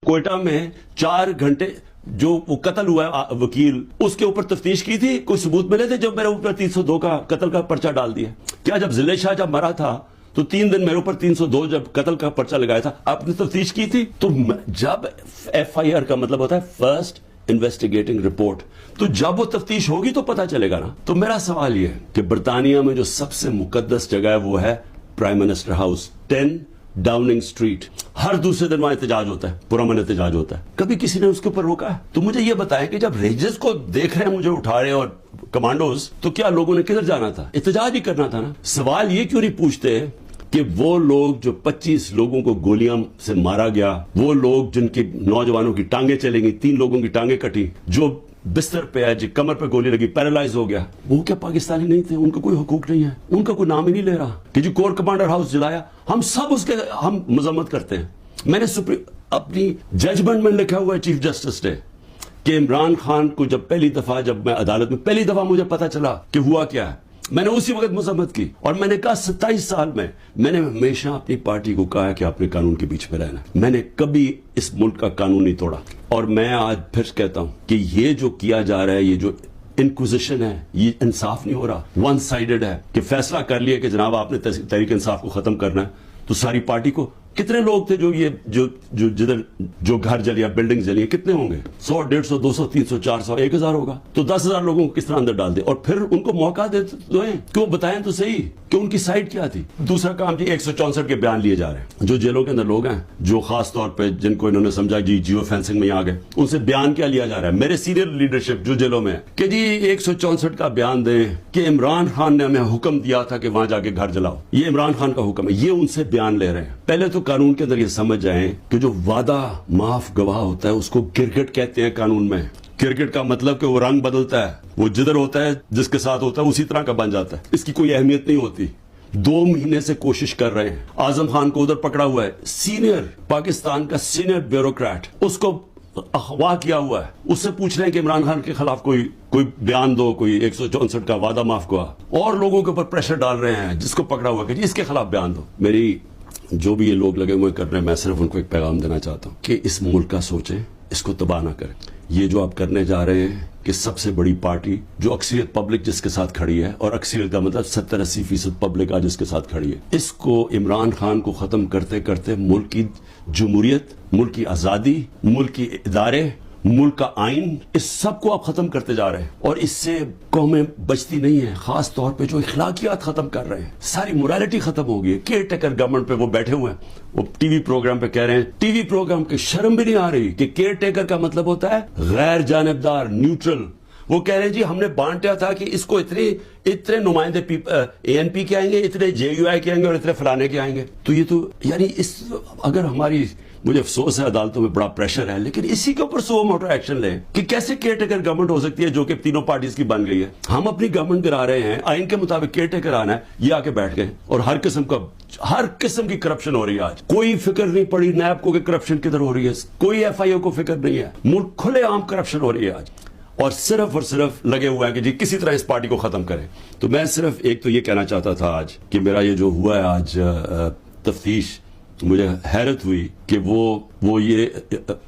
کوئٹہ میں 4 گھنٹے جو وہ قتل ہوا ہے وکیل, اس کے اوپر تفتیش کی تھی؟ کوئی ثبوت ملے تھے جب میرے اوپر 302 کا قتل کا پرچہ ڈال دیا؟ کیا جب ضلع شاہ جب مرا تھا تو 3 دن میرے اوپر 302 جب قتل کا پرچہ لگایا تھا, آپ نے تفتیش کی تھی؟ تو جب FIR کا مطلب ہوتا ہے فرسٹ انویسٹیگیٹنگ رپورٹ, تو جب وہ تفتیش ہوگی تو پتا چلے گا نا. تو میرا سوال یہ ہے کہ برطانیہ میں جو سب سے مقدس جگہ ہے وہ ہے prime minister house, 10 Downing street. ہر دوسرے دن وہاں احتجاج ہوتا ہے, پرامن احتجاج ہوتا ہے. کبھی کسی نے اس کے اوپر روکا ہے؟ تو مجھے یہ بتائیں کہ جب ریجز کو دیکھ رہے ہیں مجھے اٹھا رہے اور کمانڈوز, تو کیا لوگوں نے کدھر جانا تھا؟ احتجاج ہی کرنا تھا نا. سوال یہ کیوں نہیں پوچھتے کہ وہ لوگ جو 25 لوگوں کو گولیاں سے مارا گیا, وہ لوگ جن کے نوجوانوں کی ٹانگیں چلیں گئی, 3 لوگوں کی ٹانگیں کٹی, جو بستر پہ ہے, جو کمر پہ گولی لگی, پیرالائز ہو گیا, وہ کیا پاکستانی نہیں تھے؟ ان کا کوئی حقوق نہیں ہے, ان کا کوئی نام ہی نہیں لے رہا کہ جو کور کمانڈر ہاؤس جلایا. ہم سب اس کے ہم مذمت کرتے ہیں. میں نے اپنی ججمنٹ میں لکھا ہوا ہے چیف جسٹس نے کہ عمران خان کو جب پہلی دفعہ, جب میں عدالت میں پہلی دفعہ مجھے پتا چلا کہ ہوا کیا ہے, میں نے اسی وقت مذمت کی. اور میں نے کہا 27 سال میں نے ہمیشہ اپنی پارٹی کو کہا کہ آپ نے قانون کے بیچ میں رہنا. میں نے کبھی اس ملک کا قانون نہیں توڑا. اور میں آج پھر کہتا ہوں کہ یہ جو کیا جا رہا ہے, یہ جو انکوزیشن ہے, یہ انصاف نہیں ہو رہا, ون سائیڈڈ ہے. کہ فیصلہ کر لیا کہ جناب آپ نے تحریک انصاف کو ختم کرنا ہے, تو ساری پارٹی کو, کتنے لوگ تھے جو گھر جلیا, بلڈنگ جلی, کتنے ہوں گے؟ 100, 150, 200, 300, 400, 1000 ہوگا. تو 10,000 لوگوں کو کس طرح اندر ڈال دیں اور پھر ان کو موقع دیں کہ وہ بتائیں تو صحیح کہ ان کی سائڈ کیا تھی. دوسرا کام جی 164 کے بیان لیے جا رہے ہیں. جو جیلوں کے اندر لوگ ہیں, جو خاص طور پہ جن کو انہوں نے سمجھا جی جیو فینسنگ میں آ گئے, ان سے بیان کیا لیا جا رہا ہے؟ میرے سینئر لیڈرشپ جو جیلوں میں ہے کہ جی 164 کا بیان دیں کہ عمران خان نے ہمیں حکم دیا تھا کہ وہاں جا کے گھر جلاؤ, یہ عمران خان کا حکم ہے. یہ ان سے بیان لے رہے ہیں. پہلے تو قانون کے اندر یہ سمجھ جائیں کہ جو وعدہ معاف گواہ ہوتا ہے اس کو گرگٹ کہتے ہیں قانون میں. کرکٹ کا مطلب کہ وہ رنگ بدلتا ہے, وہ جدھر ہوتا ہے جس کے ساتھ ہوتا ہے اسی طرح کا بن جاتا ہے, اس کی کوئی اہمیت نہیں ہوتی. 2 مہینے سے کوشش کر رہے ہیں. اعظم خان کو ادھر پکڑا ہوا ہے, سینئر پاکستان کا سینئر بیوروکریٹ, اس کو اغوا کیا ہوا ہے. اس سے پوچھ رہے ہیں کہ عمران خان کے خلاف کوئی بیان دو, کوئی 164 کا وعدہ معاف گواہ. اور لوگوں کے اوپر پریشر ڈال رہے ہیں جس کو پکڑا ہوا کہ جی اس کے خلاف بیان دو. میری جو بھی یہ لوگ لگے ہوئے کر رہے ہیں, میں صرف ان کو ایک پیغام دینا چاہتا ہوں کہ اس ملک کا سوچیں, اس کو تباہ نہ کریں. یہ جو آپ کرنے جا رہے ہیں کہ سب سے بڑی پارٹی جو اکثریت پبلک جس کے ساتھ کھڑی ہے, اور اکثریت کا مطلب 70-80% پبلک آج جس کے ساتھ کھڑی ہے, اس کو عمران خان کو ختم کرتے کرتے ملک کی جمہوریت, ملک کی آزادی, ملک کی ادارے, ملک کا آئین, اس سب کو آپ ختم کرتے جا رہے ہیں. اور اس سے قومیں بچتی نہیں ہیں, خاص طور پہ جو اخلاقیات ختم کر رہے ہیں. ساری موریلٹی ختم ہو گئی ہے. کیئر ٹیکر گورنمنٹ پہ وہ بیٹھے ہوئے ہیں, وہ ٹی وی پروگرام پہ کہہ رہے ہیں, ٹی وی پروگرام کی شرم بھی نہیں آ رہی کہ کیئر ٹیکر کا مطلب ہوتا ہے غیر جانبدار, نیوٹرل. وہ کہہ رہے ہیں جی ہم نے بانٹا تھا کہ اس کو اتنے نمائندے ANP کے آئیں گے, اتنے JUI کے آئیں گے اور اتنے فلانے کے آئیں گے. تو یہ تو یعنی اگر ہماری, مجھے افسوس ہے عدالتوں میں بڑا پریشر ہے, لیکن اسی کے اوپر سو موٹر ایکشن لیں کہ کیسے کیئر ٹیکر گورنمنٹ ہو سکتی ہے جو کہ تینوں پارٹیز کی بن گئی ہے. ہم اپنی گورنمنٹ گرا رہے ہیں, آئین کے مطابق کیئر ٹیکر آنا ہے, یہ آ کے بیٹھ گئے. اور ہر قسم کی کرپشن ہو رہی ہے آج. کوئی فکر نہیں پڑی نیب کو کہ کرپشن کدھر ہو رہی ہے, کوئی FIO کو فکر نہیں ہے. ملک کھلے عام کرپشن ہو رہی ہے آج, اور صرف لگے ہوئے ہیں کہ جی کسی طرح اس پارٹی کو ختم کریں. تو میں صرف ایک تو یہ کہنا چاہتا تھا آج کہ میرا یہ جو ہوا ہے آج تفتیش, مجھے حیرت ہوئی کہ وہ یہ,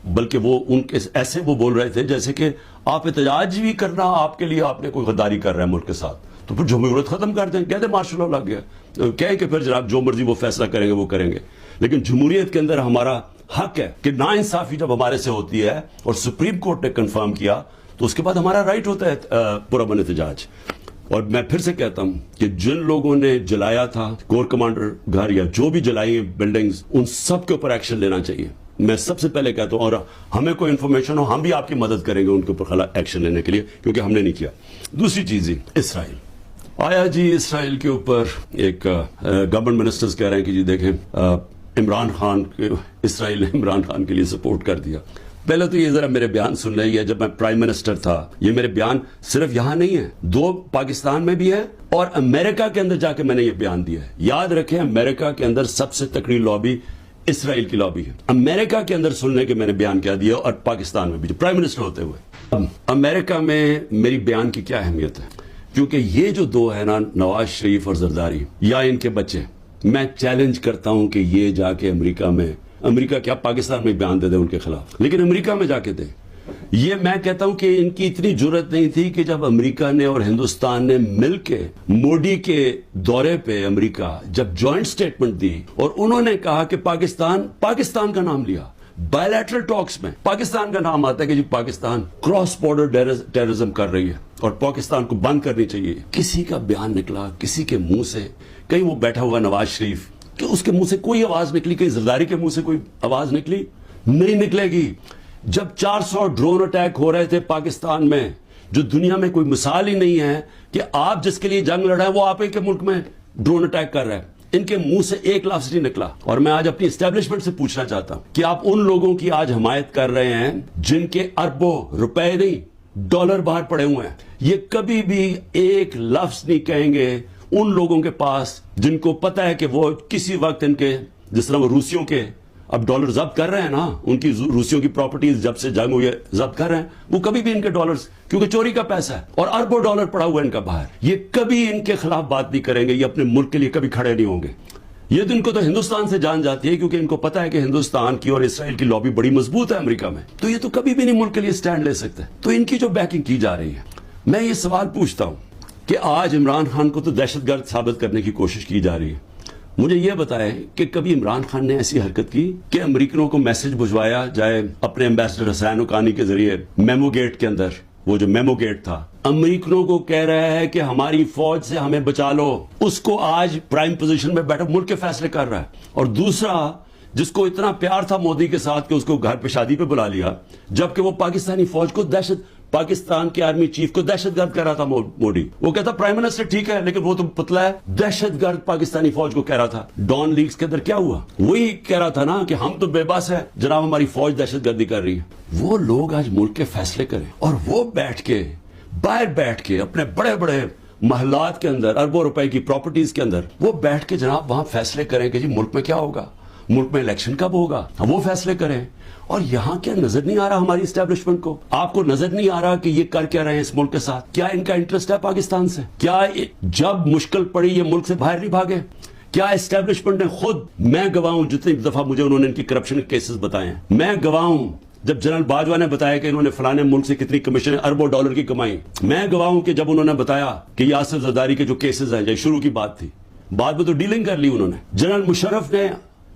بلکہ وہ ان کے ایسے وہ بول رہے تھے جیسے کہ آپ احتجاج بھی کرنا آپ کے لیے, آپ نے کوئی غداری کر رہا ہے ملک کے ساتھ, تو پھر جمہوریت ختم کر دیں. کہتے مارشل لا لگ گیا, کہیں کہ پھر جناب جو مرضی وہ فیصلہ کریں گے وہ کریں گے. لیکن جمہوریت کے اندر ہمارا حق ہے کہ ناانصافی جب ہمارے سے ہوتی ہے اور سپریم کورٹ نے کنفرم کیا, تو اس کے بعد ہمارا رائٹ ہوتا ہے پرامن احتجاج. اور میں پھر سے کہتا ہوں کہ جن لوگوں نے جلایا تھا کور کمانڈر گھر یا جو بھی جلائی ہیں بلڈنگز, ان سب کے اوپر ایکشن لینا چاہیے. میں سب سے پہلے کہتا ہوں, اور ہمیں کوئی انفارمیشن ہو ہم بھی آپ کی مدد کریں گے ان کے اوپر ایکشن لینے کے لیے, کیونکہ ہم نے نہیں کیا. دوسری چیز, اسرائیل آیا جی, اسرائیل کے اوپر ایک گورنمنٹ منسٹرز کہہ رہے ہیں کہ جی دیکھیں عمران خان, اسرائیل نے عمران خان کے لیے سپورٹ کر دیا. پہلے تو یہ ذرا میرے بیان سن لیں, یہ جب میں پرائم منسٹر تھا, یہ میرے بیان صرف یہاں نہیں ہے, 2 پاکستان میں بھی ہے اور امریکہ کے اندر جا کے میں نے یہ بیان دیا ہے. یاد رکھیں امریکہ کے اندر سب سے تکڑی لابی اسرائیل کی لابی ہے. امریکہ کے اندر سننے کے میں نے بیان کیا دیا, اور پاکستان میں بھی پرائم منسٹر ہوتے ہوئے. امریکہ میں میری بیان کی کیا اہمیت ہے, کیونکہ یہ جو 2 ہیں نا, نواز شریف اور زرداری یا ان کے بچے, میں چیلنج کرتا ہوں کہ یہ جا کے امریکہ میں امریکہ کیا پاکستان میں بیان دے دے ان کے خلاف، لیکن امریکہ میں جا کے دے. یہ میں کہتا ہوں کہ ان کی اتنی جرت نہیں تھی کہ جب امریکہ نے اور ہندوستان نے مل کے موڈی کے دورے پہ امریکہ جب جوائنٹ سٹیٹمنٹ دی اور انہوں نے کہا کہ پاکستان کا نام لیا بائیلیٹرل ٹاکس میں، پاکستان کا نام آتا ہے کہ جی پاکستان کراس بارڈر ٹیررزم کر رہی ہے اور پاکستان کو بند کرنی چاہیے. کسی کا بیان نکلا کسی کے منہ سے، کہیں وہ بیٹھا ہوا نواز شریف کہ اس کے منہ سے کوئی آواز نکلی، کہیں زرداری کے منہ سے کوئی آواز نکلی؟ نہیں نکلے گی. جب 400 ڈرون اٹیک ہو رہے تھے پاکستان میں، جو دنیا میں کوئی مثال ہی نہیں ہے کہ آپ جس کے لیے جنگ لڑ رہے ہیں وہ آپ ہی کے ملک میں ڈرون اٹیک کر رہے ہیں، ان کے منہ سے ایک لفظ نہیں نکلا. اور میں آج اپنی اسٹیبلشمنٹ سے پوچھنا چاہتا ہوں کہ آپ ان لوگوں کی آج حمایت کر رہے ہیں جن کے اربوں روپے نہیں ڈالر باہر پڑے ہوئے ہیں. یہ کبھی بھی ایک لفظ نہیں کہیں گے ان لوگوں کے پاس جن کو پتا ہے کہ وہ کسی وقت ان کے، جس طرح وہ روسیوں کے اب ڈالر ضبط کر رہے ہیں نا، ان کی روسیوں کی پراپرٹیز جب سے جنگ ہوئی ہے ضبط کر رہے ہیں، وہ کبھی بھی ان کے ڈالرز، کیونکہ چوری کا پیسہ ہے اور اربوں ڈالر پڑا ہوا ہے ان کا باہر، یہ کبھی ان کے خلاف بات نہیں کریں گے، یہ اپنے ملک کے لیے کبھی کھڑے نہیں ہوں گے. یہ تو ان کو تو ہندوستان سے جان جاتی ہے کیونکہ ان کو پتا ہے کہ ہندوستان کی اور اسرائیل کی لابی بڑی مضبوط ہے امریکہ میں، تو یہ تو کبھی بھی نہیں ملک کے لیے سٹینڈ لے سکتے. تو ان کی جو بیکنگ کی جا رہی ہے، میں یہ سوال پوچھتا ہوں کہ آج عمران خان کو تو دہشت گرد ثابت کرنے کی کوشش کی جا رہی ہے. مجھے یہ بتائیں کہ کبھی عمران خان نے ایسی حرکت کی کہ امریکنوں کو میسج بھجوایا جائے اپنے ایمبیسڈر حسین حقانی کے ذریعے میمو گیٹ کے اندر، وہ جو میمو گیٹ تھا امریکنوں کو کہہ رہا ہے کہ ہماری فوج سے ہمیں بچا لو، اس کو آج پرائم پوزیشن میں بیٹھا ملک کے فیصلے کر رہا ہے. اور دوسرا جس کو اتنا پیار تھا مودی کے ساتھ کہ اس کو گھر پہ شادی پہ بلا لیا، جبکہ وہ پاکستانی فوج کو پاکستان کے آرمی چیف کو دہشت گرد کہہ رہا تھا موڈی. وہ کہتا پرائم منسٹر ٹھیک ہے لیکن وہ تو پتلا ہے، دہشت گرد پاکستانی فوج کو کہہ رہا تھا. ڈان لیکس کے اندر کیا ہوا؟ وہی کہہ رہا تھا نا کہ ہم تو بے بس ہے جناب، ہماری فوج دہشت گردی کر رہی ہے. وہ لوگ آج ملک کے فیصلے کریں اور وہ باہر بیٹھ کے اپنے بڑے بڑے محلات کے اندر اربوں روپے کی پراپرٹیز کے اندر وہ بیٹھ کے جناب وہاں فیصلے کریں کہ جی ملک میں کیا ہوگا، ملک میں الیکشن کب ہوگا، وہ فیصلے کریں. اور یہاں کیا نظر نہیں آ رہا ہماری اسٹیبلشمنٹ کو؟ آپ کو نظر نہیں آ رہا کہ یہ کر کیا رہے ہیں اس ملک کے ساتھ؟ کیا ان کا انٹرسٹ ہے پاکستان سے؟ کیا جب مشکل پڑی یہ ملک سے باہر نہیں بھاگے؟ کیا اسٹیبلشمنٹ نے خود، میں گواہ ہوں جتنی دفعہ مجھے انہوں نے ان کی کرپشن کیسز بتائے ہیں، میں گواہ ہوں جب جنرل باجوہ نے بتایا کہ انہوں نے فلانے ملک سے کتنی کمیشن اربوں ڈالر کی کمائی، میں گواہ ہوں کہ جب انہوں نے بتایا کہ یاسر زرداری کے جو کیسز ہیں، شروع کی بات تھی، بعد میں تو ڈیلنگ کر لی انہوں نے. جنرل مشرف نے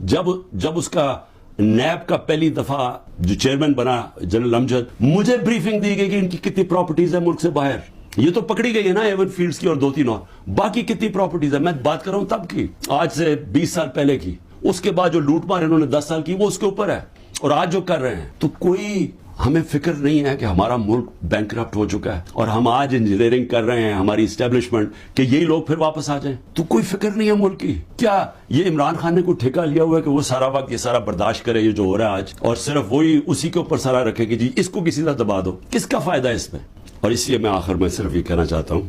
جب اس کا نیب کا پہلی دفعہ جو چیئرمین بنا جنرل امجد، مجھے بریفنگ دی گئی کہ ان کی کتنی پراپرٹیز ہیں ملک سے باہر. یہ تو پکڑی گئی ہے نا ایون فیلڈز کی اور 2-3 اور، باقی کتنی پراپرٹیز ہیں؟ میں بات کر رہا ہوں تب کی، آج سے 20 سال پہلے کی. اس کے بعد جو لوٹ مار انہوں نے 10 سال کی وہ اس کے اوپر ہے، اور آج جو کر رہے ہیں. تو کوئی ہمیں فکر نہیں ہے کہ ہمارا ملک بینکرپٹ ہو چکا ہے اور ہم آج انجینئرنگ کر رہے ہیں ہماری اسٹیبلشمنٹ کہ یہی لوگ پھر واپس آ جائیں. تو کوئی فکر نہیں ہے ملک کی. کیا یہ عمران خان نے کوئی ٹھیکہ لیا ہوا ہے کہ وہ سارا وقت یہ سارا برداشت کرے یہ جو ہو رہا ہے آج، اور صرف وہی اسی کے اوپر سارا رکھے کہ جی اس کو کسی طرح دبا دو؟ کس کا فائدہ ہے اس میں؟ اور اس لیے میں آخر میں صرف یہ کہنا چاہتا ہوں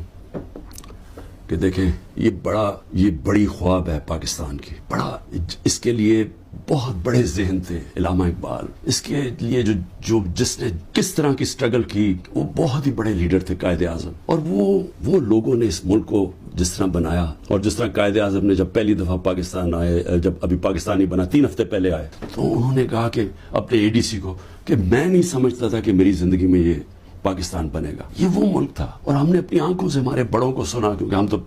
کہ دیکھیں یہ بڑی خواب ہے پاکستان کی، بڑا، اس کے لیے بہت بڑے ذہن تھے علامہ اقبال، اس کے لیے جس نے کس طرح کی سٹرگل کی، وہ بہت ہی بڑے لیڈر تھے قائد اعظم. اور وہ لوگوں نے اس ملک کو جس طرح بنایا، اور جس طرح قائد اعظم نے جب پہلی دفعہ پاکستان آئے، جب ابھی پاکستانی بنا 3 ہفتے پہلے آئے، تو انہوں نے کہا کہ اپنے اے ڈی سی کو کہ میں نہیں سمجھتا تھا کہ میری زندگی میں یہ پاکستان بنے گا. یہ وہ ملک تھا، اور ہم نے اپنی آنکھوں سے ہمارے بڑوں کو سنا، کیونکہ ہم تو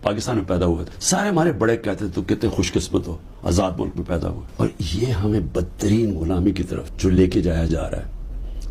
پاکستان میں پیدا ہوئے تھے، سارے ہمارے بڑے کہتے تو کتنے خوش قسمت ہو آزاد ملک میں پیدا ہوئے. اور یہ ہمیں بدترین غلامی کی طرف جو لے کے جایا جا رہا ہے،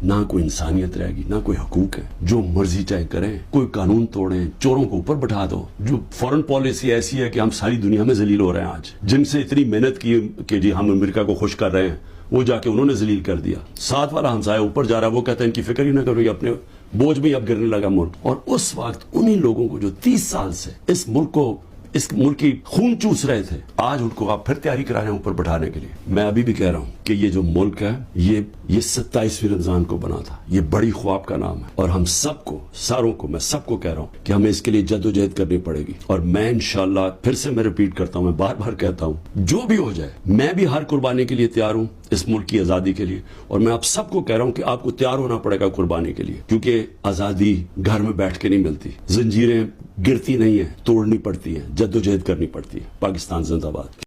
نہ کوئی انسانیت رہے گی، نہ کوئی حقوق ہے، جو مرضی چاہے کریں، کوئی قانون توڑیں، چوروں کو اوپر بٹھا دو. جو فورن پالیسی ایسی ہے کہ ہم ساری دنیا میں ذلیل ہو رہے ہیں آج، جن سے اتنی محنت کی کہ جی ہم امریکہ کو خوش کر رہے ہیں، وہ جا کے انہوں نے ذلیل کر دیا. ساتھ والا ہمسایہ اوپر جا رہا ہے، وہ کہتا ہے ان کی فکر ہی نہ کرو، یہ اپنے بوجھ میں اب گرنے لگا ملک. اور اس وقت انہی لوگوں کو جو 30 سال سے اس ملک کی خون چوس رہے تھے، آج ان کو آپ پھر تیاری کرا رہے ہیں اوپر بٹھانے کے لیے. میں ابھی بھی کہہ رہا ہوں کہ یہ جو ملک ہے یہ 27ویں رمضان کو بنا تھا، یہ بڑی خواب کا نام ہے. اور ہم سب کو، ساروں کو، میں سب کو کہہ رہا ہوں کہ ہمیں اس کے لیے جد و جہد کرنی پڑے گی. اور میں انشاءاللہ پھر سے میں ریپیٹ کرتا ہوں، میں بار بار کہتا ہوں، جو بھی ہو جائے میں بھی ہر قربانی کے لیے تیار ہوں اس ملک کی آزادی کے لیے. اور میں آپ سب کو کہہ رہا ہوں کہ آپ کو تیار ہونا پڑے گا قربانی کے لیے، کیونکہ آزادی گھر میں بیٹھ کے نہیں ملتی، زنجیریں گرتی نہیں ہیں، توڑنی پڑتی ہیں، جد و جہد کرنی پڑتی ہے. پاکستان زندہ باد.